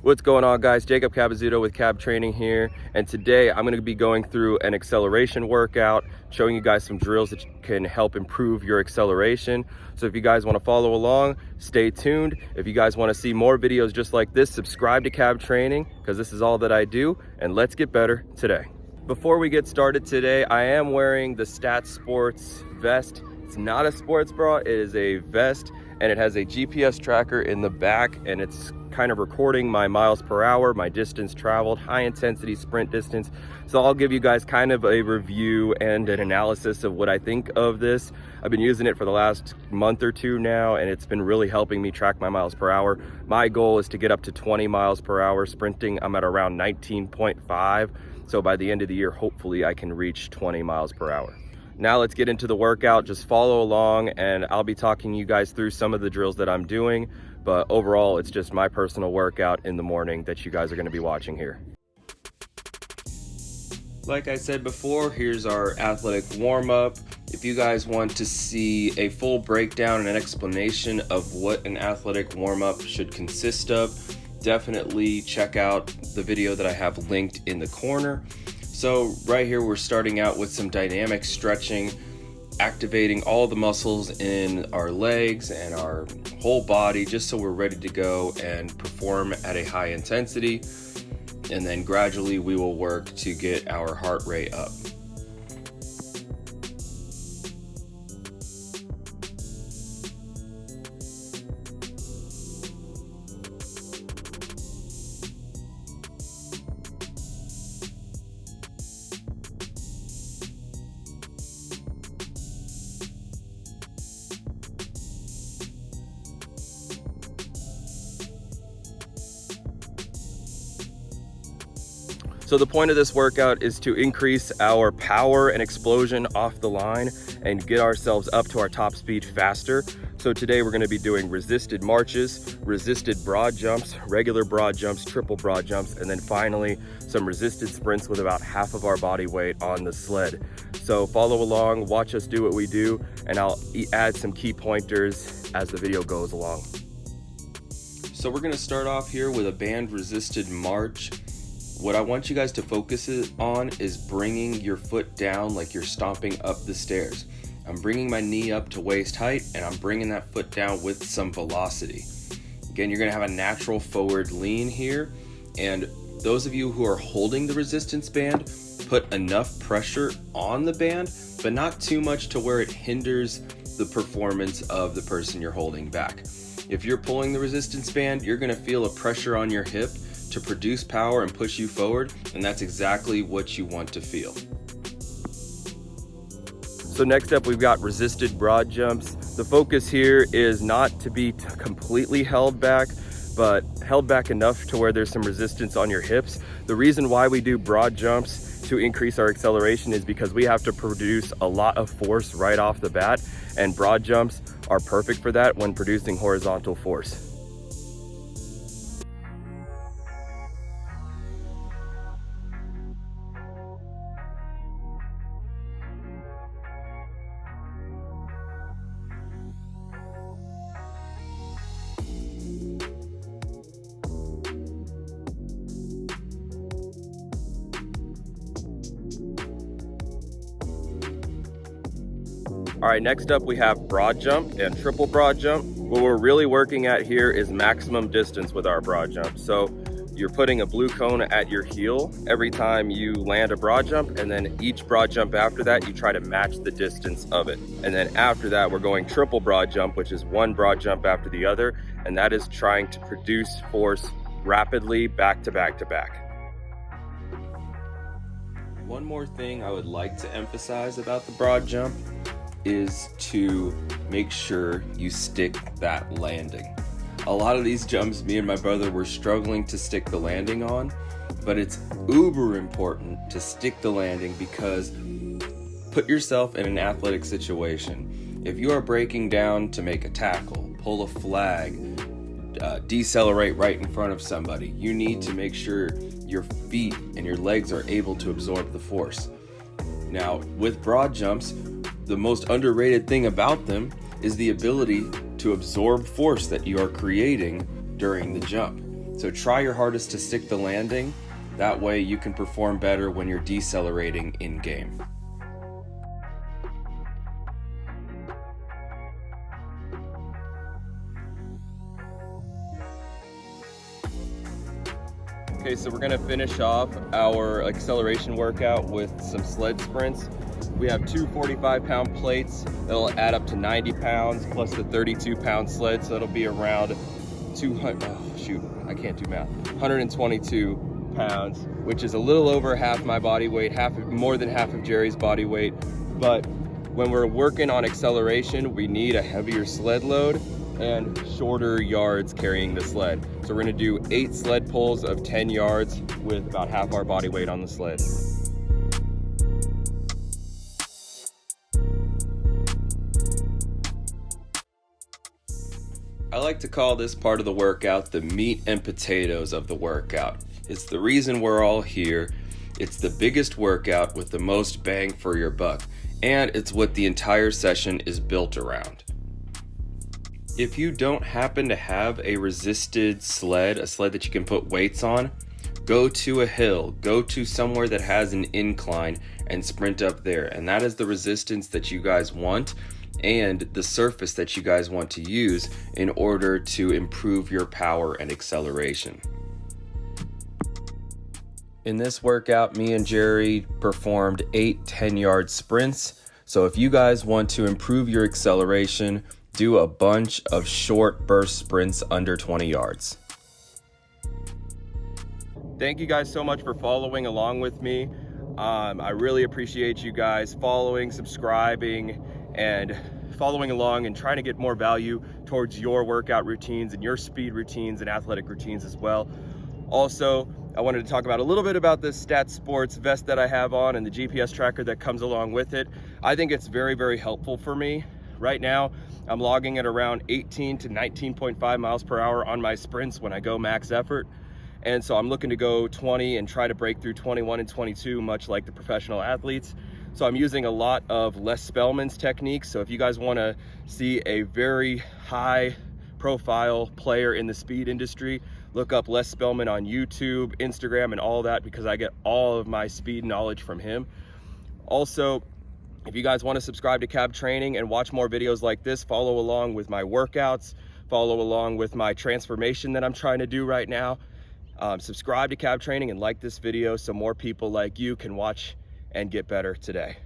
What's going on, guys? Jacob Cabazzuto with Cab Training here, and today I'm going to be going through an acceleration workout, showing you guys some drills that can help improve your acceleration. So if you guys want to follow along, stay tuned. If you guys want to see more videos just like this, subscribe to Cab Training, because this is all that I do, and let's get better today. Before we get started today, I am wearing the Stat Sports vest. It's not a sports bra, it is a vest, and it has a GPS tracker in the back, and it's kind of recording my miles per hour, my distance traveled, high intensity sprint distance. So I'll give you guys kind of a review and an analysis of what I think of this. I've been using it for the last month or two now, and it's been really helping me track my miles per hour. My goal is to get up to 20 miles per hour sprinting. I'm at around 19.5. So by the end of the year, hopefully I can reach 20 miles per hour. Now let's get into the workout. Just follow along, and I'll be talking you guys through some of the drills that I'm doing. But overall, it's just my personal workout in the morning that you guys are going to be watching here. Like I said before, here's our athletic warm-up. If you guys want to see a full breakdown and an explanation of what an athletic warm-up should consist of, definitely check out the video that I have linked in the corner. So right here, we're starting out with some dynamic stretching, activating all the muscles in our legs and our whole body, just so we're ready to go and perform at a high intensity. And then gradually we will work to get our heart rate up. So the point of this workout is to increase our power and explosion off the line and get ourselves up to our top speed faster. So today we're going to be doing resisted marches, resisted broad jumps, regular broad jumps, triple broad jumps, and then finally some resisted sprints with about half of our body weight on the sled. So follow along, watch us do what we do, and I'll add some key pointers as the video goes along. So we're going to start off here with a band resisted march. What I want you guys to focus on is bringing your foot down like you're stomping up the stairs. I'm bringing my knee up to waist height, and I'm bringing that foot down with some velocity. Again, you're gonna have a natural forward lean here, and those of you who are holding the resistance band, put enough pressure on the band, but not too much to where it hinders the performance of the person you're holding back. If you're pulling the resistance band, you're gonna feel a pressure on your hip to produce power and push you forward, and that's exactly what you want to feel. So next up, we've got resisted broad jumps. The focus here is not to be completely held back, but held back enough to where there's some resistance on your hips. The reason why we do broad jumps to increase our acceleration is because we have to produce a lot of force right off the bat, and broad jumps are perfect for that when producing horizontal force. All right, next up we have broad jump and triple broad jump. What we're really working at here is maximum distance with our broad jump. So you're putting a blue cone at your heel every time you land a broad jump, and then each broad jump after that, you try to match the distance of it. And then after that, we're going triple broad jump, which is one broad jump after the other, and that is trying to produce force rapidly back to back to back. One more thing I would like to emphasize about the broad jump is to make sure you stick that landing. A lot of these jumps, me and my brother were struggling to stick the landing on, but it's uber important to stick the landing, because put yourself in an athletic situation. If you are breaking down to make a tackle, pull a flag, decelerate right in front of somebody, you need to make sure your feet and your legs are able to absorb the force. Now, with broad jumps, the most underrated thing about them is the ability to absorb force that you are creating during the jump. So try your hardest to stick the landing. That way you can perform better when you're decelerating in game. Okay, so we're gonna finish off our acceleration workout with some sled sprints. We have two 45-pound plates that'll add up to 90 pounds plus the 32-pound sled, so it'll be around 122 pounds, which is a little over half my body weight, more than half of Jerry's body weight. But when we're working on acceleration, we need a heavier sled load and shorter yards carrying the sled. So we're gonna do 8 sled pulls of 10 yards with about half our body weight on the sled. I like to call this part of the workout the meat and potatoes of the workout. It's the reason we're all here. It's the biggest workout with the most bang for your buck, and it's what the entire session is built around. If you don't happen to have a resisted sled, a sled that you can put weights on, go to a hill, go to somewhere that has an incline and sprint up there. And that is the resistance that you guys want and the surface that you guys want to use in order to improve your power and acceleration. In this workout, me and Jerry performed 8 10-yard sprints. So if you guys want to improve your acceleration, do a bunch of short burst sprints under 20 yards. Thank you guys so much for following along with me. I really appreciate you guys following, subscribing, and following along and trying to get more value towards your workout routines and your speed routines and athletic routines as well. Also, I wanted to talk about a little bit about this Stat Sports vest that I have on and the GPS tracker that comes along with it. I think it's very, very helpful for me. Right now, I'm logging at around 18 to 19.5 miles per hour on my sprints when I go max effort. And so I'm looking to go 20 and try to break through 21 and 22, much like the professional athletes. So I'm using a lot of Les Spellman's techniques. So if you guys want to see a very high profile player in the speed industry, look up Les Spellman on YouTube, Instagram, and all that, because I get all of my speed knowledge from him. Also, if you guys want to subscribe to Cab Training and watch more videos like this, follow along with my workouts, follow along with my transformation that I'm trying to do right now. Subscribe to Cab Training and like this video so more people like you can watch and get better today.